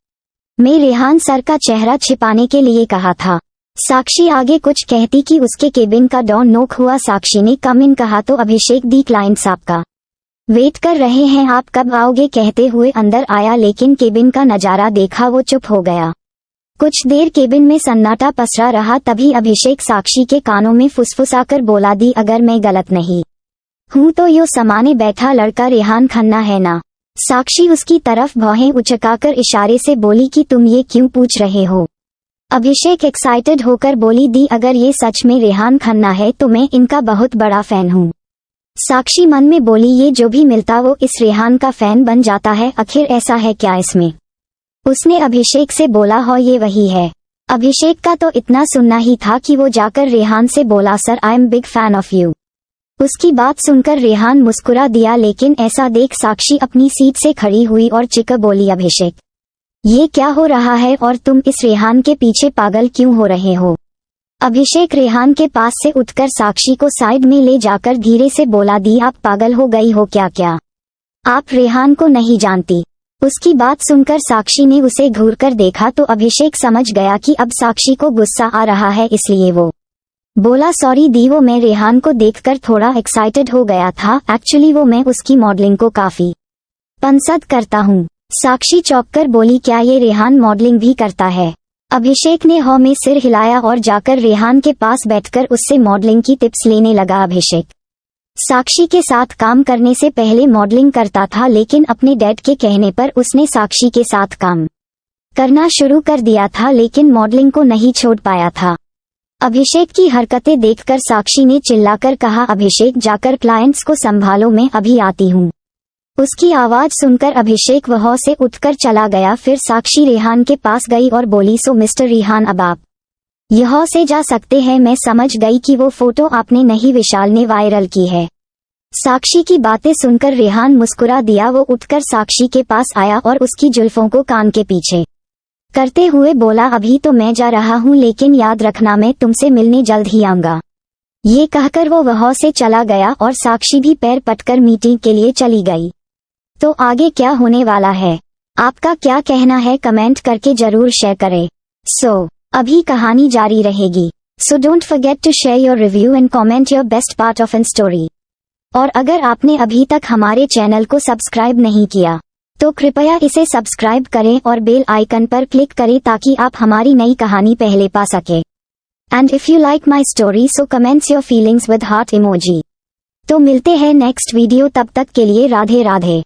में रेहान सर का चेहरा छिपाने के लिए कहा था। साक्षी आगे कुछ कहती कि उसके केबिन का डोर नॉक हुआ। साक्षी ने कम इन कहा तो अभिषेक दी क्लाइंट्स आपका वेट कर रहे हैं, आप कब आओगे कहते हुए अंदर आया, लेकिन केबिन का नजारा देखा वो चुप हो गया। कुछ देर केबिन में सन्नाटा पसरा रहा। तभी अभिषेक साक्षी के कानों में फुसफुसाकर बोला, दी अगर मैं गलत नहीं हूँ तो यो सामने बैठा लड़का रेहान खन्ना है ना? साक्षी उसकी तरफ भौहें उचकाकर इशारे से बोली कि तुम ये क्यों पूछ रहे हो? अभिषेक एक्साइटेड होकर बोली, दी अगर ये सच में रेहान खन्ना है तो मैं इनका बहुत बड़ा फैन हूँ। साक्षी मन में बोली, ये जो भी मिलता वो इस रेहान का फैन बन जाता है, आखिर ऐसा है क्या इसमें? उसने अभिषेक से बोला, हो ये वही है। अभिषेक का तो इतना सुनना ही था कि वो जाकर रेहान से बोला, sir I am big fan of you. उसकी बात सुनकर रेहान मुस्कुरा दिया, लेकिन ऐसा देख साक्षी अपनी सीट से खड़ी हुई और चिकर बोली, अभिषेक ये क्या हो रहा है और तुम इस रेहान के पीछे पागल क्यों हो रहे हो? अभिषेक रेहान के पास से उठकर साक्षी को साइड में ले जाकर धीरे से बोला, दी आप पागल हो गई हो क्या? क्या आप रेहान को नहीं जानती? उसकी बात सुनकर साक्षी ने उसे घूरकर देखा तो अभिषेक समझ गया कि अब साक्षी को गुस्सा आ रहा है, इसलिए वो बोला, सॉरी दी, वो मैं रेहान को देखकर थोड़ा एक्साइटेड हो गया था। एक्चुअली वो मैं उसकी मॉडलिंग को काफी पसंद करता हूँ। साक्षी चौंककर बोली, क्या ये रेहान मॉडलिंग भी करता है? अभिषेक ने हाँ में सिर हिलाया और जाकर रेहान के पास बैठकर उससे मॉडलिंग की टिप्स लेने लगा। अभिषेक साक्षी के साथ काम करने से पहले मॉडलिंग करता था, लेकिन अपने डैड के कहने पर उसने साक्षी के साथ काम करना शुरू कर दिया था, लेकिन मॉडलिंग को नहीं छोड़ पाया था। अभिषेक की हरकतें देखकर साक्षी ने चिल्लाकर कहा, अभिषेक जाकर क्लाइंट्स को संभालो, मैं अभी आती हूँ। उसकी आवाज सुनकर अभिषेक वहां से उठकर चला गया। फिर साक्षी रेहान के पास गई और बोली, सो मिस्टर रेहान, अब आप यहाँ से जा सकते हैं। मैं समझ गई कि वो फोटो आपने नहीं, विशाल ने वायरल की है। साक्षी की बातें सुनकर रेहान मुस्कुरा दिया। वो उठकर साक्षी के पास आया और उसकी जुल्फों को कान के पीछे करते हुए बोला, अभी तो मैं जा रहा हूँ, लेकिन याद रखना मैं तुमसे मिलने जल्द ही आऊंगा। ये कहकर वो वहां से चला गया और साक्षी भी पैर पटकर मीटिंग के लिए चली गई। तो आगे क्या होने वाला है, आपका क्या कहना है? कमेंट करके जरूर शेयर करें। अभी कहानी जारी रहेगी। So don't forget to share your review and comment your best part of an story. और अगर आपने अभी तक हमारे चैनल को सब्सक्राइब नहीं किया तो कृपया इसे सब्सक्राइब करें और बेल आइकन पर क्लिक करें ताकि आप हमारी नई कहानी पहले पा सके। And if you like my story so comments your feelings with heart emoji. तो मिलते हैं नेक्स्ट वीडियो, तब तक के लिए राधे राधे।